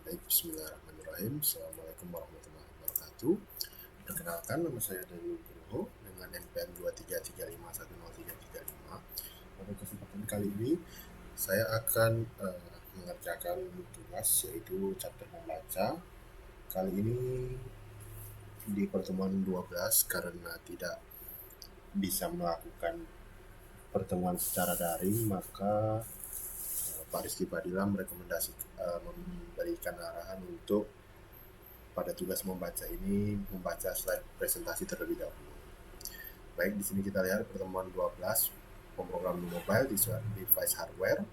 Baik, bismillahirrahmanirrahim. Assalamualaikum warahmatullahi wabarakatuh. Perkenalkan, nama saya Dani Nugroho dengan NPM 233510335. Pada kesempatan kali ini, saya akan mengerjakan tugas yaitu chapter membaca. Kali ini di pertemuan 12 karena tidak bisa melakukan pertemuan secara daring, maka Pak Rizky Padilla memberikan arahan untuk pada tugas membaca ini membaca slide presentasi terlebih dahulu. Baik, di sini kita lihat pertemuan 12 pemrograman mobile di device hardware.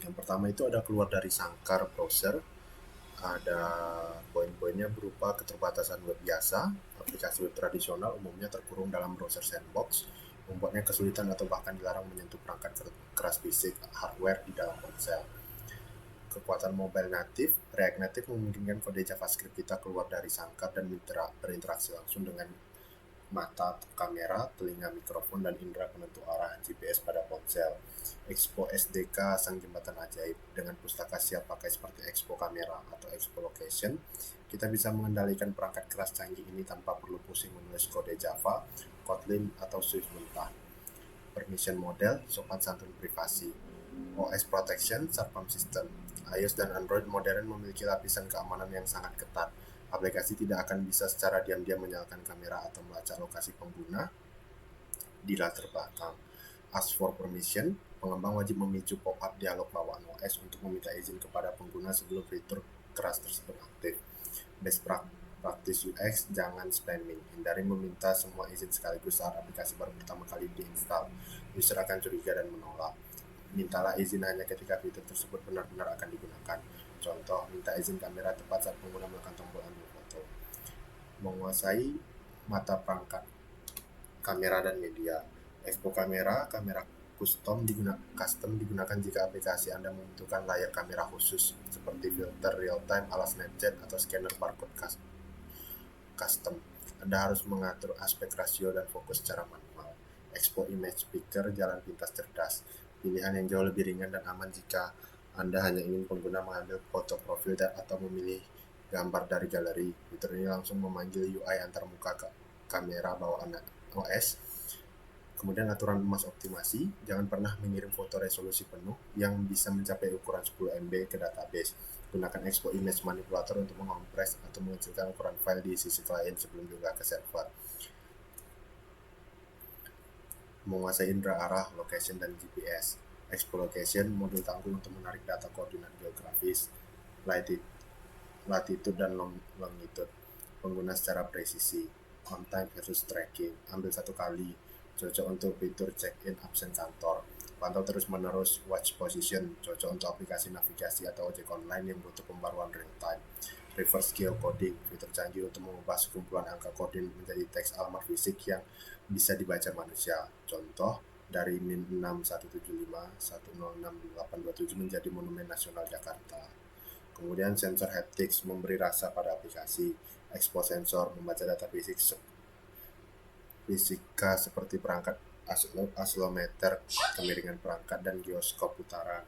Yang pertama itu ada keluar dari sangkar browser. Ada poin-poinnya berupa keterbatasan web biasa, aplikasi web tradisional umumnya terkurung dalam browser sandbox, membuatnya kesulitan atau bahkan dilarang menyentuh perangkat keras fisik hardware di dalam ponsel. Kekuatan mobile native, React Native memungkinkan kode JavaScript kita keluar dari sangkar dan berinteraksi langsung dengan mata, kamera, telinga, mikrofon, dan indera penentu arah GPS pada ponsel. Expo SDK sang jembatan ajaib. Dengan pustaka siap pakai seperti Expo Kamera atau Expo Location, kita bisa mengendalikan perangkat keras canggih ini tanpa perlu pusing menulis kode Java, Kotlin, atau Swift mentah. Permission model, sopan santun privasi. OS Protection, Sarpam System. iOS dan Android modern memiliki lapisan keamanan yang sangat ketat. Aplikasi tidak akan bisa secara diam-diam menyalakan kamera atau melacak lokasi pengguna di latar belakang. Ask for permission, pengembang wajib memicu pop-up dialog bawaan OS untuk meminta izin kepada pengguna sebelum fitur keras tersebut aktif. Best practice UX, jangan spamming. Hindari meminta semua izin sekaligus saat aplikasi baru pertama kali diinstal. User akan curiga dan menolak. Mintalah izin hanya ketika fitur tersebut benar-benar akan digunakan. Contoh, minta izin kamera tepat saat pengguna menekan tombol ambil foto. Menguasai mata perangkat kamera dan media. Expo kamera custom digunakan jika aplikasi Anda membutuhkan layar kamera khusus seperti filter real-time ala Snapchat atau scanner barcode custom. Anda harus mengatur aspek rasio dan fokus secara manual. Expo image picker, jalan pintas cerdas. Pilihan yang jauh lebih ringan dan aman jika Anda hanya ingin pengguna mengambil foto profil atau memilih gambar dari galeri. Fitur ini langsung memanggil UI antarmuka ke kamera bawaan OS. Kemudian aturan emas optimasi, jangan pernah mengirim foto resolusi penuh yang bisa mencapai ukuran 10 MB ke database. Gunakan Expo Image Manipulator untuk mengompres atau mengecilkan ukuran file di sisi klien sebelum diunggah ke server. Menguasai indera arah, location, dan GPS. Expo Location, modul tangguh untuk menarik data koordinat geografis, latitude dan longitude. Pengguna secara presisi, on time versus tracking, ambil satu kali, cocok untuk fitur check-in absen kantor. Pantau terus-menerus watch position, cocok untuk aplikasi navigasi atau ojek online yang butuh pembaruan real time. Reverse geocoding, fitur canggih untuk mengubah sekumpulan angka koordinat menjadi teks alamat fisik yang bisa dibaca manusia. Contoh, dari min 6175106827 menjadi Monumen Nasional Jakarta. Kemudian sensor haptics memberi rasa pada aplikasi. Expo sensor membaca data fisika seperti perangkat oscillometer, kemiringan perangkat, dan gyroscope putaran.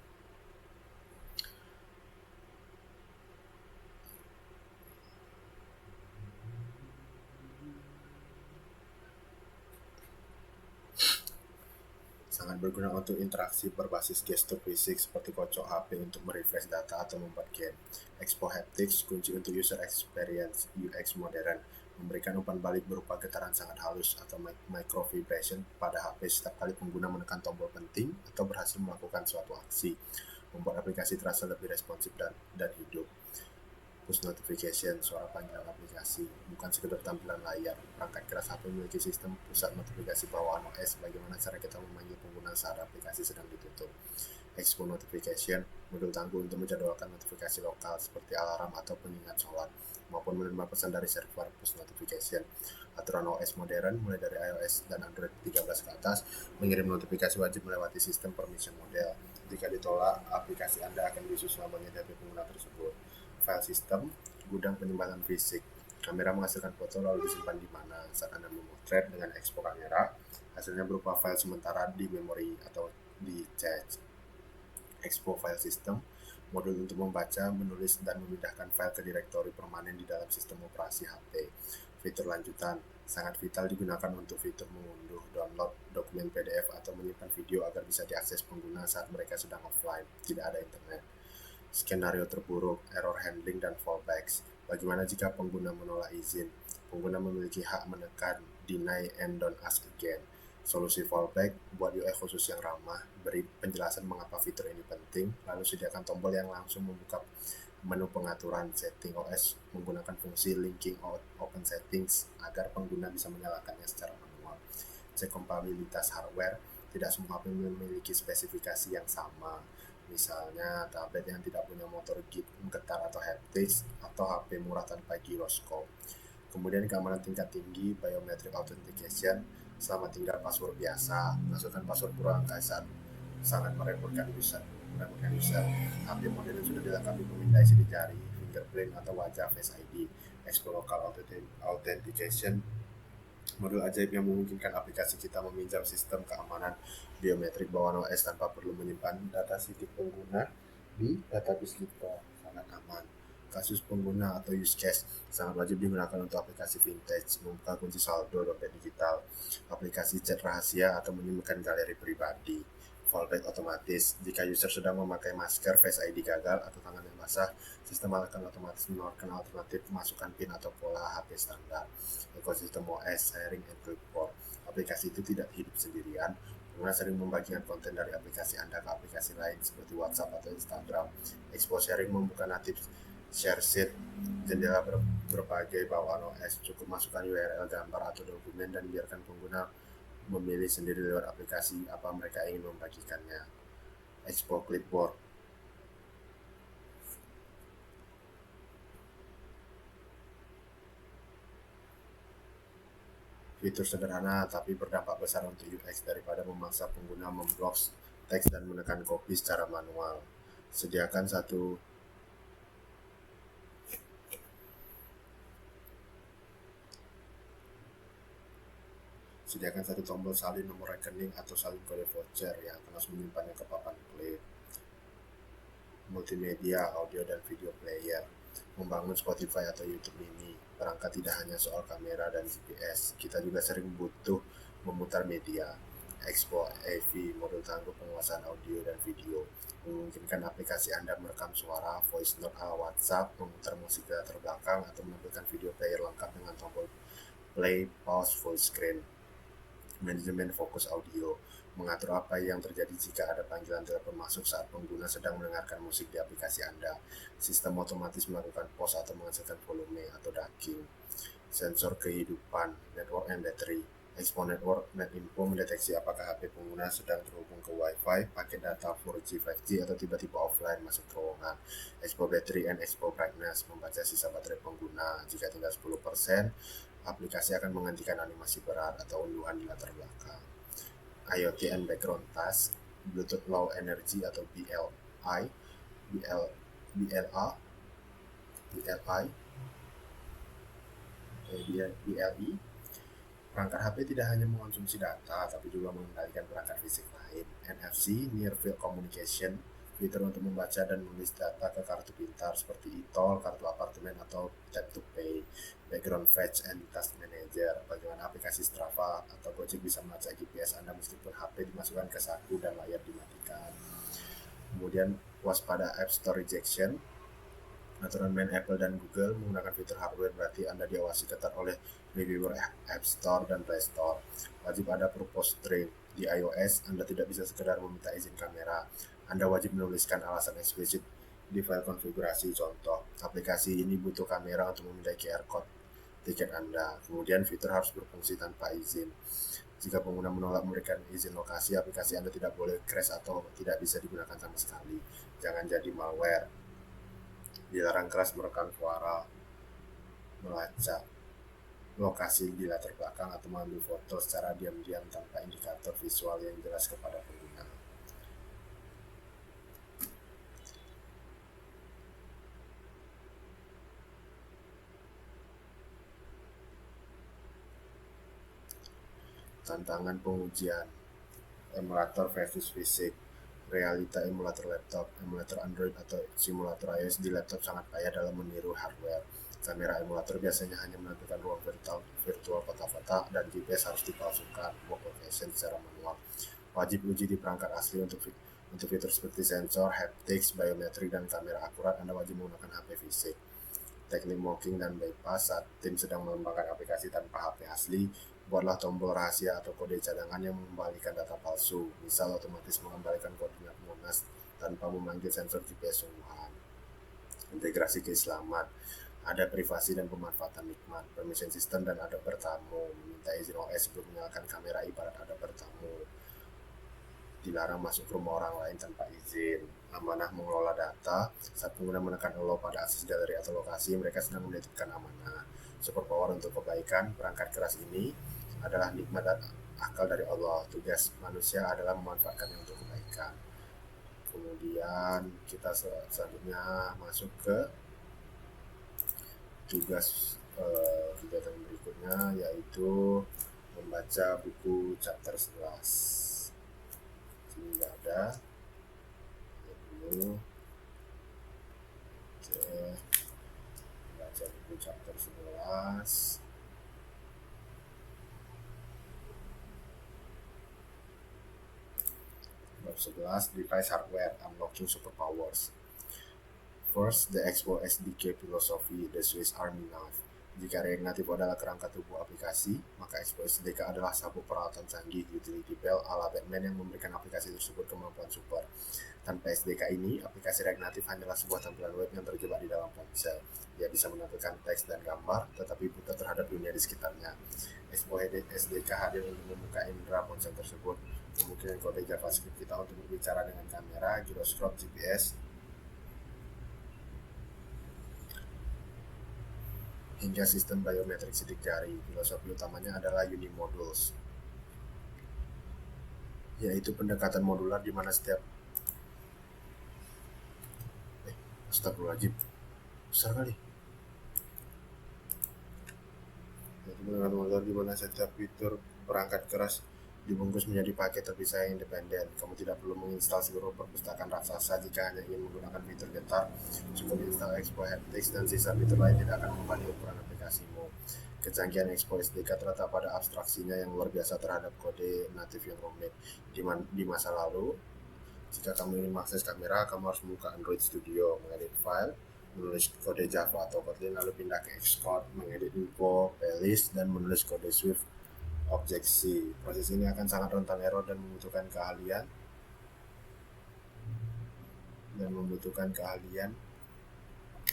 Sangat berguna untuk interaksi berbasis gestur fisik seperti kocok HP untuk merefresh data atau membuat game. Expo Haptics, kunci untuk user experience UX modern, memberikan umpan balik berupa getaran sangat halus atau micro vibration pada HP setiap kali pengguna menekan tombol penting atau berhasil melakukan suatu aksi, membuat aplikasi terasa lebih responsif dan hidup. Push notification, suara panggilan aplikasi, bukan sekedar tampilan layar. Perangkat keras HP memiliki sistem pusat notifikasi bawaan OS. Bagaimana cara kita memanggil pengguna saat aplikasi sedang ditutup. Expo Notification, modul tangguh untuk menjadwalkan notifikasi lokal seperti alarm atau pengingat sholat, maupun menerima pesan dari server. Push notification, aturan OS modern mulai dari iOS dan Android 13 ke atas, mengirim notifikasi wajib melewati sistem permission model. Jika ditolak, aplikasi Anda akan diusus selamanya dari pengguna tersebut. File system, gudang penyimpanan fisik. Kamera menghasilkan foto lalu disimpan di mana. Saat Anda memotret dengan Expo Kamera, hasilnya berupa file sementara di memori atau di cache. Expo File System, modul untuk membaca, menulis, dan memindahkan file ke direktori permanen di dalam sistem operasi HP. Fitur lanjutan sangat vital digunakan untuk fitur mengunduh, download dokumen PDF atau menyimpan video agar bisa diakses pengguna saat mereka sedang offline, tidak ada internet. Skenario terburuk, error handling, dan fallbacks. Bagaimana jika pengguna menolak izin? Pengguna memiliki hak menekan deny and don't ask again. Solusi fallback, buat UI khusus yang ramah, beri penjelasan mengapa fitur ini penting, lalu sediakan tombol yang langsung membuka menu pengaturan setting OS menggunakan fungsi linking open settings agar pengguna bisa menyalakannya secara manual. Cek kompatibilitas hardware, tidak semua HP memiliki spesifikasi yang sama. Misalnya tablet yang tidak punya motor getar atau haptics, atau HP murah tanpa gyroscope. Kemudian keamanan tingkat tinggi, biometric authentication, selama tinggal password biasa, masukkan password berangka saat sangat merepotkan user. HP model yang sudah dilengkapi pemindai sidik jari, fingerprint atau wajah Face ID. Explore local authentication, modul ajaib yang memungkinkan aplikasi kita meminjam sistem keamanan biometrik bawaan OS tanpa perlu menyimpan data sidik pengguna di database kita. Sangat aman. Kasus pengguna atau use case sangat wajib digunakan untuk aplikasi vintage, membuka kunci saldo dompet digital, aplikasi chat rahasia, atau menyimpan galeri pribadi. Fallback otomatis, jika user sedang memakai masker, Face ID gagal, atau tangan yang basah, sistem akan otomatis menawarkan alternatif masukkan PIN atau pola HP standar. Ekosistem OS, sharing, and clipboard. Aplikasi itu tidak hidup sendirian. Pengguna sering membagikan konten dari aplikasi Anda ke aplikasi lain seperti WhatsApp atau Instagram. Expo Sharing membuka native share sheet, jendela berbagai bawaan OS. Cukup masukkan URL, gambar, atau dokumen dan biarkan pengguna memilih sendiri lewat aplikasi apa mereka ingin membagikannya. Expo Clipboard, fitur sederhana tapi berdampak besar untuk UX daripada memaksa pengguna memblok teks dan menekan copy secara manual. Sediakan satu tombol salin nomor rekening atau salin kode voucher yang akan langsung menyimpannya ke papan play. Multimedia, audio, dan video player. Membangun Spotify atau YouTube Mini. Perangkat tidak hanya soal kamera dan GPS, kita juga sering butuh memutar media. Expo AV, modul tangguh penguasaan audio dan video, memungkinkan aplikasi Anda merekam suara, voice note ala WhatsApp, memutar musik di latar belakang, atau menampilkan video player lengkap dengan tombol play, pause, full screen. Manajemen fokus audio, mengatur apa yang terjadi jika ada panggilan telepon masuk saat pengguna sedang mendengarkan musik di aplikasi Anda. Sistem otomatis melakukan pause atau mengecilkan volume atau ducking. Sensor kehidupan, network and battery. Expo Network Netinfo mendeteksi apakah HP pengguna sedang terhubung ke Wi-Fi, pakai data 4G, 5G, atau tiba-tiba offline masuk terowongan. Expo Battery and Expo Brightness, membaca sisa baterai pengguna. Jika tinggal 10%, aplikasi akan menghentikan animasi berat atau unduhan di latar belakang. IoT and Background Task, Bluetooth Low Energy atau BLI, BLI. Perangkat HP tidak hanya mengonsumsi data, tapi juga mengendalikan perangkat fisik lain. NFC, Near Field Communication, fitur untuk membaca dan menulis data ke kartu pintar seperti e-tol, kartu apartemen, atau tap to pay. Background Fetch and Task Manager, bagaimana aplikasi Strava atau Gojek bisa melacak GPS Anda meskipun HP dimasukkan ke saku dan layar dimatikan. Kemudian waspada App Store Rejection, aturan main Apple dan Google menggunakan fitur hardware berarti Anda diawasi ketat oleh reviewer App Store dan Play Store. Wajib ada purpose string. Di iOS, Anda tidak bisa sekedar meminta izin kamera. Anda wajib menuliskan alasan eksplisit di file konfigurasi. Contoh, aplikasi ini butuh kamera untuk memindai QR code tiket Anda. Kemudian fitur harus berfungsi tanpa izin. Jika pengguna menolak memberikan izin lokasi, aplikasi Anda tidak boleh crash atau tidak bisa digunakan sama sekali. Jangan jadi malware. Dilarang keras merekam suara, melacak lokasi di latar belakang, atau mengambil foto secara diam-diam tanpa indikator visual yang jelas kepada pengguna. Tantangan pengujian emulator versus fisik. realita emulator laptop, emulator Android atau simulator iOS di laptop sangat kaya dalam meniru hardware. Kamera emulator biasanya hanya menampilkan ruang virtual kotak-kotak dan GPS harus dipalsukan work location secara manual. Wajib uji di perangkat asli untuk fitur seperti sensor, haptics, biometrik, dan kamera akurat. Anda wajib menggunakan HP fisik. Teknik mocking dan bypass saat tim sedang mengembangkan aplikasi tanpa HP asli, buatlah tombol rahasia atau kode cadangan yang mengembalikan data palsu. Misal otomatis mengembalikan koordinat Monas tanpa memanggil sensor GPS sungguhan. Integrasi keislaman, ada privasi dan pemanfaatan nikmat, permission system dan adab bertamu, meminta izin OS sebelum menyalakan kamera ibarat adab bertamu, dilarang masuk ke rumah orang lain tanpa izin, amanah mengelola data, saat pengguna menekan allow pada akses galeri atau lokasi, mereka sedang menitipkan amanah. Superpower untuk kebaikan, perangkat keras ini adalah nikmat dan akal dari Allah, tugas manusia adalah memanfaatkannya untuk kebaikan. Kemudian kita selanjutnya masuk ke tugas kegiatan berikutnya, yaitu membaca buku chapter 11. Sini nggak ada. Dulu. Oke. Membaca buku chapter 11. Bab 11, Device Hardware, Unlocking Superpowers. First, the Expo SDK Philosophy, the Swiss Army Knife. Jika React Native adalah kerangka tubuh aplikasi, maka Expo SDK adalah sabuk peralatan canggih utility belt ala Batman yang memberikan aplikasi tersebut kemampuan super. Tanpa SDK ini, aplikasi React Native hanyalah sebuah tampilan web yang terjebak di dalam ponsel. Dia bisa menampilkan teks dan gambar, tetapi buta terhadap dunia di sekitarnya. Expo SDK hadir untuk membuka indera ponsel tersebut, memungkinkan kode JavaScript kita untuk berbicara dengan kamera, gyroscope, GPS, hingga sistem biometrik sidik jari. Filosofi utamanya adalah unimodules, yaitu pendekatan modular di mana setiap astagfirullahaladzim, besar kali. Yaitu pendekatan modular di mana setiap fitur perangkat keras dibungkus menjadi paket terpisah yang independen. Kamu tidak perlu menginstal seluruh perpustakaan raksasa jika hanya ingin menggunakan fitur getar. Cukup install Expo Haptics dan sisa fitur lain tidak akan membebani ukuran aplikasimu. Kecanggihan Expo SDK terletak pada abstraksinya yang luar biasa terhadap kode natif yang rumit. Di masa lalu, jika kamu ingin mengakses kamera, kamu harus membuka Android Studio, mengedit file, menulis kode Java atau Kotlin, lalu pindah ke Xcode, mengedit info, playlist, dan menulis kode Swift Object-C. Proses ini akan sangat rentan error dan membutuhkan keahlian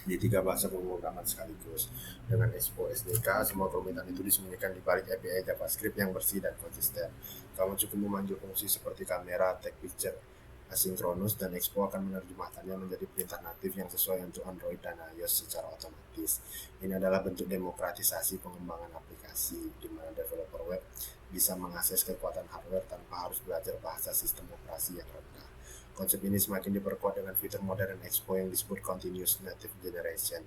di 3 bahasa pemrograman sekaligus. Dengan Expo SDK, semua kerumitan itu disembunyikan di balik API JavaScript yang bersih dan konsisten. Kamu cukup memanggil fungsi seperti kamera, take picture, asinkronus, dan Expo akan menerjemahkannya menjadi perintah natif yang sesuai untuk Android dan iOS secara otomatis. Ini adalah bentuk demokratisasi pengembangan aplikasi, di mana developer web bisa mengakses kekuatan hardware tanpa harus belajar bahasa sistem operasi yang rendah. Konsep ini semakin diperkuat dengan fitur modern Expo yang disebut Continuous Native Generation.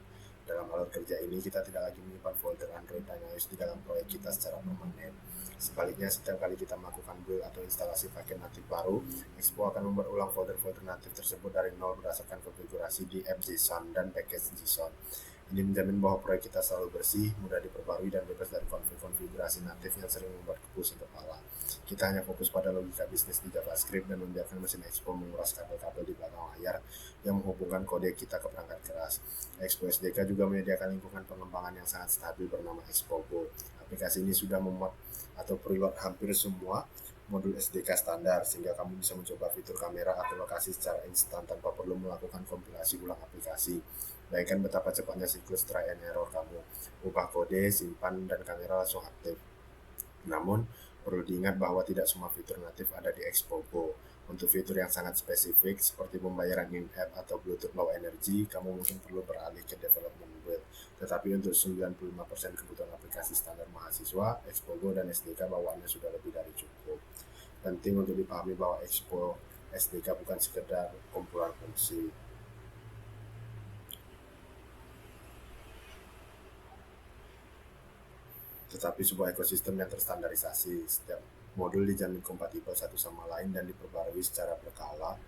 Dalam alur kerja ini, kita tidak lagi menyimpan folder Android dan iOS di dalam proyek kita secara permanen. Sebaliknya, setiap kali kita melakukan build atau instalasi paket natif baru, Expo akan membuat ulang folder-folder natif tersebut dari nol berdasarkan konfigurasi di app.json dan package.json. Ini menjamin bahwa proyek kita selalu bersih, mudah diperbarui, dan bebas dari konfigurasi natif yang sering membuat pusing kepala. Kita hanya fokus pada logika bisnis di JavaScript dan membiarkan mesin Expo menguras kabel-kabel di belakang layar yang menghubungkan kode kita ke perangkat keras. Expo SDK juga menyediakan lingkungan pengembangan yang sangat stabil bernama Expo Go. Aplikasi ini sudah memuat atau preload hampir semua modul SDK standar, sehingga kamu bisa mencoba fitur kamera atau lokasi secara instan tanpa perlu melakukan kompilasi ulang aplikasi. Bayangkan betapa cepatnya siklus try and error kamu. Ubah kode, simpan, dan kamera langsung aktif. Namun, perlu diingat bahwa tidak semua fitur natif ada di Expo Go. Untuk fitur yang sangat spesifik, seperti pembayaran in-app atau Bluetooth Low Energy, kamu mungkin perlu beralih ke development build. Tetapi untuk 95% kebutuhan aplikasi standar mahasiswa, Expo Go dan SDK bawaannya sudah lebih dari cukup. Penting untuk dipahami bahwa Expo SDK bukan sekedar kumpulan fungsi, tetapi sebuah ekosistem yang terstandarisasi. Setiap Modul dijamin kompatibel satu sama lain dan diperbarui secara berkala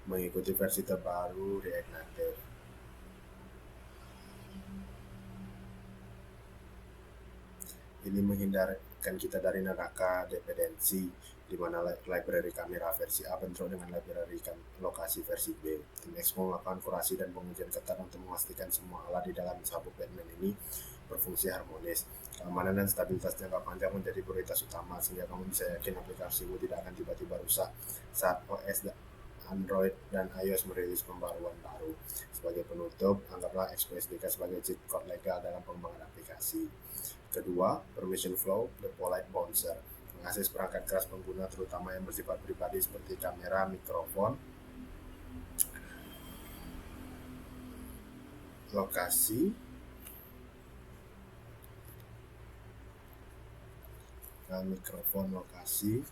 mengikuti versi terbaru React Native. Ini menghindarkan kita dari neraka dependensi, di mana library kamera versi A bentrok dengan library lokasi versi B. Tim Expo melakukan kurasi dan pengujian ketat untuk memastikan semua alat di dalam sabuk Batman ini berfungsi harmonis. Keamanan dan stabilitas jangka panjang menjadi prioritas utama, sehingga kamu bisa yakin aplikasimu tidak akan tiba-tiba rusak saat OS Android dan iOS merilis pembaruan baru. Sebagai penutup, anggaplah Expo SDK sebagai cheat code legal dalam pengembangan aplikasi. Kedua, permission flow, the polite bouncer, mengakses perangkat keras pengguna terutama yang bersifat pribadi seperti kamera, mikrofon, lokasi, mikrofon, lokasi,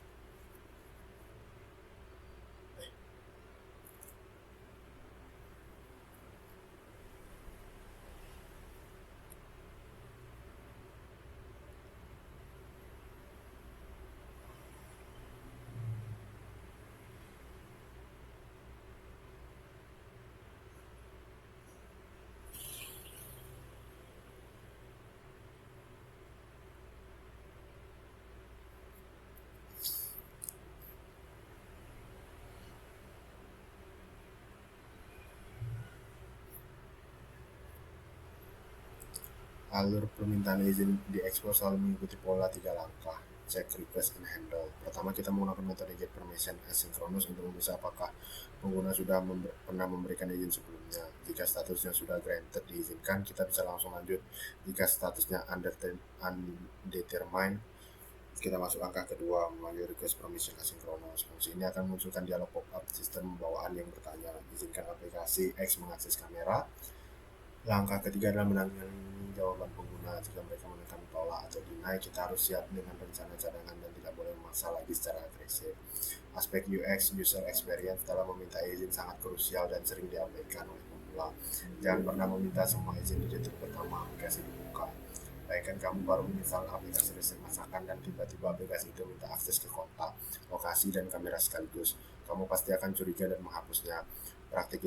alur permintaan izin di Expo selalu mengikuti pola 3 langkah. Check, request, and handle. Pertama, kita menggunakan metode get permission asynchronous untuk memeriksa apakah pengguna sudah pernah memberikan izin sebelumnya. Jika statusnya sudah granted diizinkan, kita bisa langsung lanjut. Jika statusnya undetermined, kita masuk langkah kedua, memanggil request permission asynchronous. Fungsi ini akan munculkan dialog pop-up sistem bawaan yang bertanya, izinkan aplikasi X mengakses kamera. Langkah ketiga adalah menangani jawaban pengguna. Jika mereka menekan tolak atau deny, kita harus siap dengan rencana cadangan dan tidak boleh memaksa lagi secara agresif. Aspek UX, user experience, dalam meminta izin sangat krusial dan sering diabaikan oleh pemula. Jangan pernah meminta semua izin di detik pertama aplikasi dibuka. Bayangkan kamu baru menginstal aplikasi resep masakan dan tiba-tiba aplikasi itu minta akses ke kota, lokasi, dan kamera sekaligus. Kamu pasti akan curiga dan menghapusnya. Praktik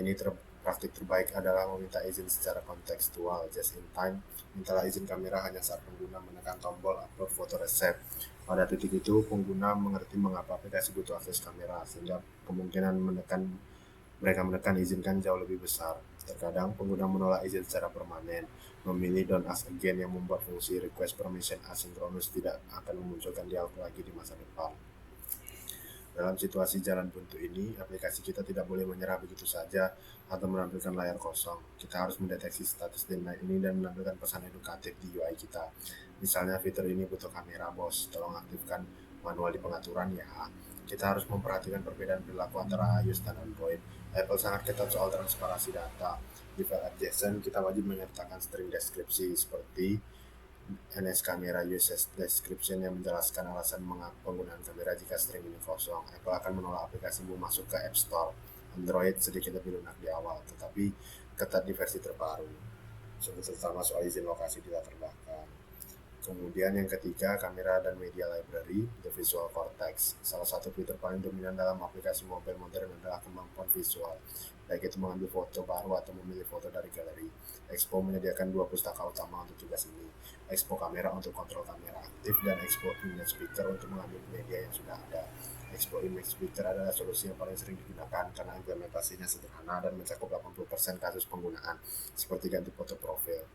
terbaik adalah meminta izin secara kontekstual, just in time. Mintalah izin kamera hanya saat pengguna menekan tombol upload foto resep. Pada titik itu, pengguna mengerti mengapa aplikasi butuh akses kamera, sehingga kemungkinan mereka menekan izinkan jauh lebih besar. Terkadang pengguna menolak izin secara permanen. Memilih don't ask again yang membuat fungsi request permission asynchronous tidak akan memunculkan dialog lagi di masa depan. Dalam situasi jalan buntu ini, aplikasi kita tidak boleh menyerah begitu saja atau menampilkan layar kosong. Kita harus mendeteksi status deny ini dan menampilkan pesan edukatif di UI kita. Misalnya, fitur ini butuh kamera, bos. Tolong aktifkan manual di pengaturan ya. Kita harus memperhatikan perbedaan perilaku antara iOS dan Android. Apple sangat ketat soal transparansi data. Di file adjacent, kita wajib menyertakan string deskripsi seperti NS Camera Usage Description yang menjelaskan alasan penggunaan kamera jika string ini kosong. Apple akan menolak aplikasimu masuk ke App Store. Android sedikit lebih lunak di awal, tetapi ketat di versi terbaru, terutama soal izin lokasi di latar belakang. Kemudian yang ketiga, kamera dan media library, the visual cortex. Salah satu fitur paling dominan dalam aplikasi mobile modern adalah kemampuan visual, baik itu mengambil foto baru atau memilih foto dari galeri. Expo menyediakan 2 pustaka utama untuk tugas ini. Expo kamera untuk kontrol kamera aktif dan Expo image speaker untuk mengambil media yang sudah ada. Expo image speaker adalah solusi yang paling sering digunakan karena implementasinya sederhana dan mencakup 80% kasus penggunaan, seperti ganti foto profil.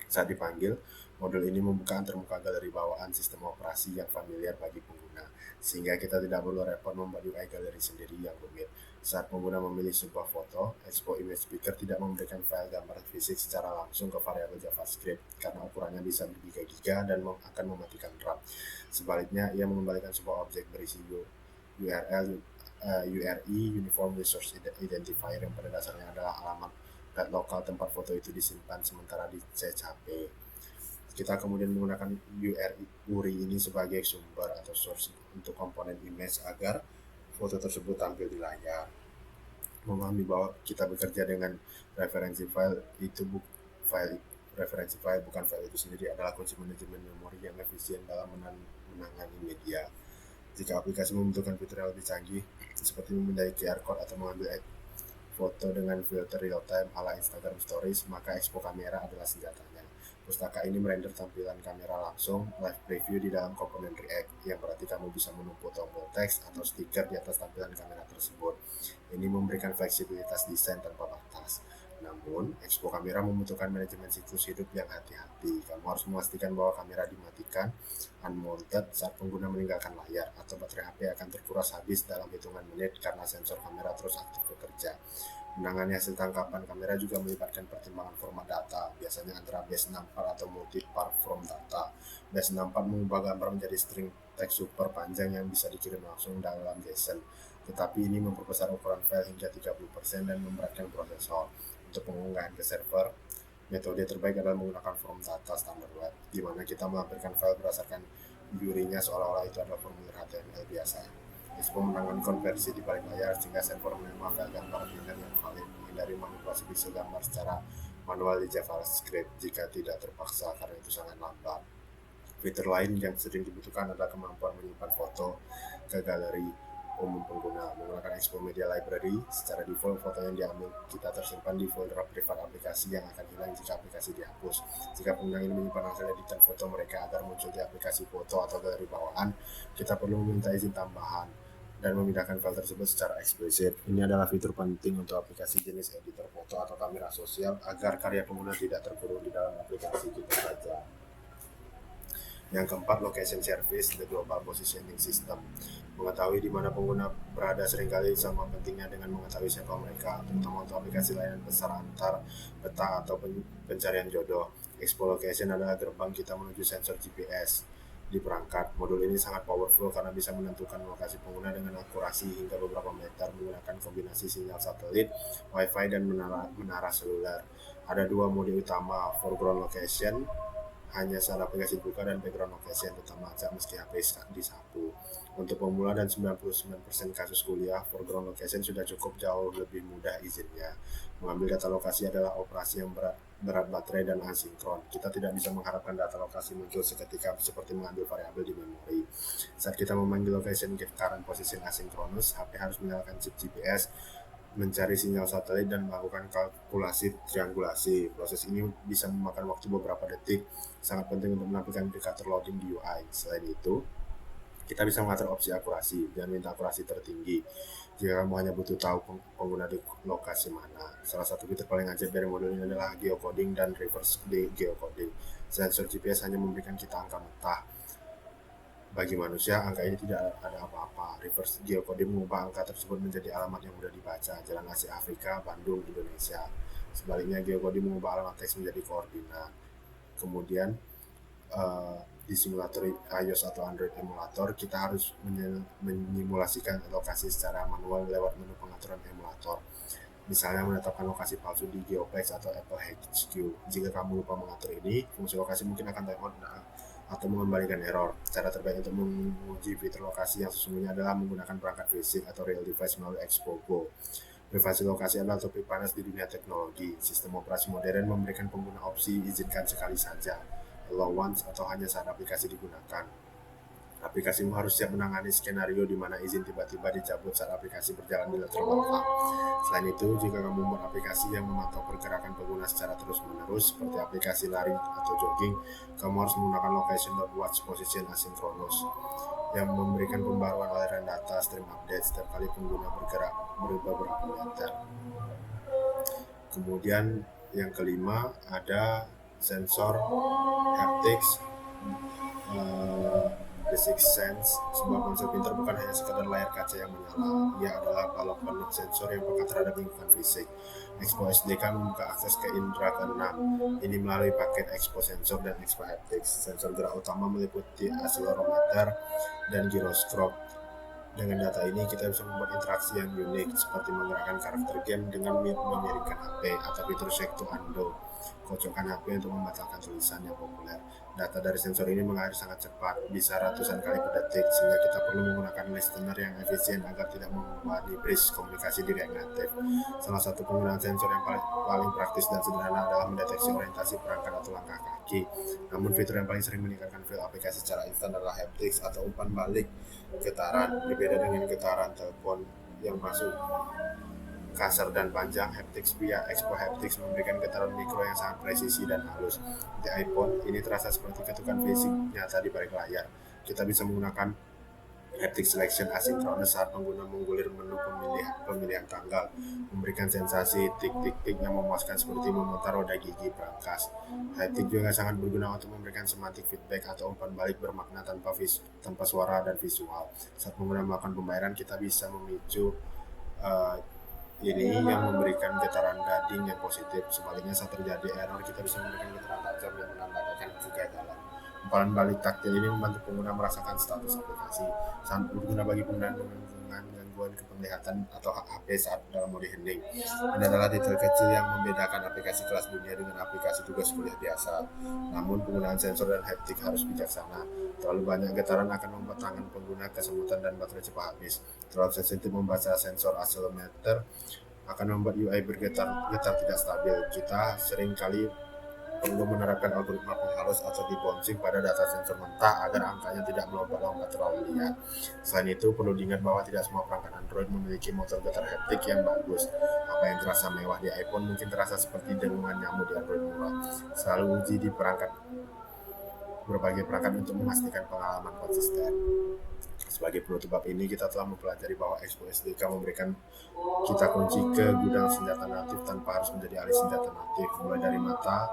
Saat dipanggil, modul ini membuka antarmuka galeri bawaan sistem operasi yang familiar bagi pengguna, sehingga kita tidak perlu repot membuat UI galeri sendiri yang rumit. Saat pengguna memilih sebuah foto, Expo Image Speaker tidak memberikan file gambar fisik secara langsung ke variabel JavaScript, karena ukurannya bisa bergiga-giga dan akan mematikan RAM. Sebaliknya, ia mengembalikan sebuah objek berisi URL, URI, Uniform Resource Identifier, yang pada dasarnya adalah alamat lokal tempat foto itu disimpan sementara di CHP. Kita kemudian menggunakan URI ini sebagai sumber atau source untuk komponen image agar foto tersebut tampil di layar. Memahami bahwa kita bekerja dengan referensi file referensi file bukan file itu sendiri adalah kunci manajemen memori yang efisien dalam menangani media. Jika aplikasi membutuhkan fitur yang lebih canggih, seperti memindai QR code atau mengambil foto dengan filter real time ala Instagram Stories, maka Expo Kamera adalah senjatanya. Pustaka ini merender tampilan kamera langsung, live preview di dalam komponen React, yang berarti kamu bisa menumpuk tombol teks atau stiker di atas tampilan kamera tersebut. Ini memberikan fleksibilitas desain tanpa batas. Namun, Expo Kamera membutuhkan manajemen siklus hidup yang hati-hati. Kamu harus memastikan bahwa kamera dimatikan, unmounted saat pengguna meninggalkan layar, atau baterai HP akan terkuras habis dalam hitungan menit karena sensor kamera terus aktif bekerja. Menangani hasil tangkapan kamera juga melibatkan pertimbangan format data, biasanya antara base64 atau multi-part form data. Base64 mengubah gambar menjadi string teks super panjang yang bisa dikirim langsung dalam JSON, tetapi ini memperbesar ukuran file hingga 30% dan memberatkan prosesor. Untuk pengunggahan ke server, metode terbaik adalah menggunakan form data standar web, di mana kita melampirkan file berdasarkan query-nya seolah-olah itu adalah formulir HTML biasa. Expo menangani konversi di balik layar sehingga server menerima file gambar biner yang valid, menghindari manipulasi pixel gambar secara manual di JavaScript jika tidak terpaksa karena itu sangat lambat. Fitur lain yang sering dibutuhkan adalah kemampuan menyimpan foto ke galeri umum pengguna. Menggunakan Expo Media Library, secara default foto yang diambil kita tersimpan di folder privat aplikasi yang akan hilang jika aplikasi dihapus. Jika pengguna ingin menyimpan hasil editan foto mereka agar muncul di aplikasi foto atau galeri bawaan, kita perlu meminta izin tambahan dan memindahkan file tersebut secara eksplisit. Ini adalah fitur penting untuk aplikasi jenis editor foto atau kamera sosial agar karya pengguna tidak terkurung di dalam aplikasi kita saja. Yang keempat, location service, the global positioning system. Mengetahui di mana pengguna berada seringkali sama pentingnya dengan mengetahui siapa mereka, terutama untuk aplikasi layanan besar antar peta atau pencarian jodoh. Expo Location adalah gerbang kita menuju sensor GPS di perangkat. Modul ini sangat powerful karena bisa menentukan lokasi pengguna dengan akurasi hingga beberapa meter menggunakan kombinasi sinyal satelit, Wi-Fi, dan menara seluler. Ada dua mode utama, foreground location, hanya saat aplikasi buka, dan background location utama saat meski HP disapu. Untuk pemula dan 99% kasus kuliah, foreground location sudah cukup, jauh lebih mudah izinnya. Mengambil data lokasi adalah operasi yang berat baterai dan asinkron. Kita tidak bisa mengharapkan data lokasi muncul seketika seperti mengambil variabel di memori. Saat kita memanggil location get current position asinkronus, HP harus menyalakan chip GPS, mencari sinyal satelit, dan melakukan kalkulasi triangulasi. Proses ini bisa memakan waktu beberapa detik, sangat penting untuk menampilkan indikator loading di UI. Selain itu, kita bisa mengatur opsi akurasi dan minta akurasi tertinggi jika kamu hanya butuh tahu pengguna di lokasi mana. Salah satu fitur paling ajaib dari modul ini adalah geocoding dan reverse geocoding. Sensor GPS hanya memberikan kita angka mentah. Bagi manusia, angka ini tidak ada apa-apa. Reverse geocoding mengubah angka tersebut menjadi alamat yang mudah dibaca. Jalan Asia Afrika, Bandung, Indonesia. Sebaliknya, geocoding mengubah alamat teks menjadi koordinat. Kemudian, di simulator iOS atau Android emulator, kita harus menyimulasikan lokasi secara manual lewat menu pengaturan emulator. Misalnya menetapkan lokasi palsu di Geoplex atau Apple HQ. Jika kamu lupa mengatur ini, fungsi lokasi mungkin akan timeout atau mengembalikan error. Cara terbaik untuk menguji fitur lokasi yang sesungguhnya adalah menggunakan perangkat fisik atau real device melalui Expo Go. Privasi lokasi adalah topik panas di dunia teknologi. Sistem operasi modern memberikan pengguna opsi izinkan sekali saja, allow once, atau hanya saat aplikasi digunakan. Aplikasimu harus siap menangani skenario di mana izin tiba-tiba dicabut saat aplikasi berjalan di latar belakang. Selain itu, jika kamu membuat aplikasi yang memantau pergerakan pengguna secara terus-menerus, seperti aplikasi lari atau jogging, kamu harus menggunakan location.watch position asynchronous yang memberikan pembaruan aliran data stream update setiap kali pengguna bergerak beberapa meter. Kemudian yang kelima ada sensor haptics. The Sixth Sense, sebuah konsep pintar bukan hanya sekadar layar kaca yang menyala. Ia adalah balok penuh sensor yang peka terhadap lingkungan fisik. Expo SDK membuka akses ke indera keenam. Ini melalui paket Expo Sensor dan Expo Haptics. Sensor gerak utama meliputi accelerometer dan gyroscope. Dengan data ini, kita bisa membuat interaksi yang unik, seperti menggerakkan karakter game dengan memiringkan HP atau fitur shake to undo. kocokan HP untuk membatalkan tulisan yang populer. Data dari sensor ini mengalir sangat cepat, bisa ratusan kali per detik, sehingga kita perlu menggunakan listener yang efisien agar tidak membebani bridge komunikasi di React Native. Salah satu penggunaan sensor yang paling praktis dan sederhana adalah mendeteksi orientasi perangkat atau langkah kaki. Namun fitur yang paling sering meningkatkan feel aplikasi secara instan adalah haptics atau umpan balik getaran. Berbeda dengan getaran telepon yang masuk kasar dan panjang, haptics via Expo Haptics memberikan getaran mikro yang sangat presisi dan halus. Di iPhone, ini terasa seperti ketukan fisik nyata di balik layar. Kita bisa menggunakan haptic selection asynchronous saat pengguna menggulir menu pemilihan tanggal, memberikan sensasi tik-tik-tik yang memuaskan seperti memutar roda gigi perangkas. Haptic juga sangat berguna untuk memberikan semantic feedback atau umpan balik bermakna tanpa suara dan visual. Saat pengguna melakukan pembayaran, kita bisa memicu ini yang memberikan getaran gading yang positif. Sebaliknya, saat terjadi error, kita bisa memberikan getaran tajam yang menandakan kegagalan. Umpalan balik taktil ini membantu pengguna merasakan status aplikasi, sangat berguna bagi pengguna dengan gangguan penglihatan atau HP saat dalam mode hening. Ini adalah detail kecil yang membedakan aplikasi kelas dunia dengan aplikasi tugas kuliah biasa. Namun, penggunaan sensor dan haptik harus bijaksana. Terlalu banyak getaran akan membuat tangan pengguna kesemutan dan baterai cepat habis. Terlalu sensitif membaca sensor accelerometer akan membuat UI bergetar tidak stabil. Kita sering kali perlu menerapkan algoritma penghalus atau debouncing pada data sensor mentah agar angkanya tidak melompat-lompat terlalu lihat. Selain itu, perlu diingat bahwa tidak semua perangkat Android memiliki motor getar haptik yang bagus. Apa yang terasa mewah di iPhone mungkin terasa seperti dengungan nyamuk di Android murah. Selalu uji di berbagai perangkat untuk memastikan pengalaman konsisten. Sebagai penutup bab ini, kita telah mempelajari bahwa Expo SDK memberikan kita kunci ke gudang senjata natif tanpa harus menjadi ahli senjata natif, mulai dari mata,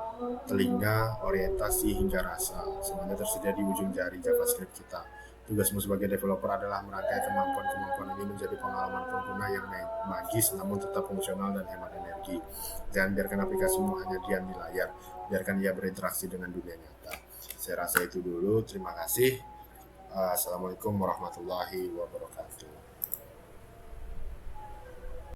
telinga, orientasi, hingga rasa. Semuanya tersedia di ujung jari JavaScript kita. Tugasmu sebagai developer adalah merangkai kemampuan-kemampuan ini menjadi pengalaman pengguna yang magis namun tetap fungsional dan hemat energi. Jangan biarkan aplikasimu hanya diam di layar, biarkan ia berinteraksi dengan dunia nyata. Saya rasa itu dulu, terima kasih. Assalamualaikum warahmatullahi wabarakatuh.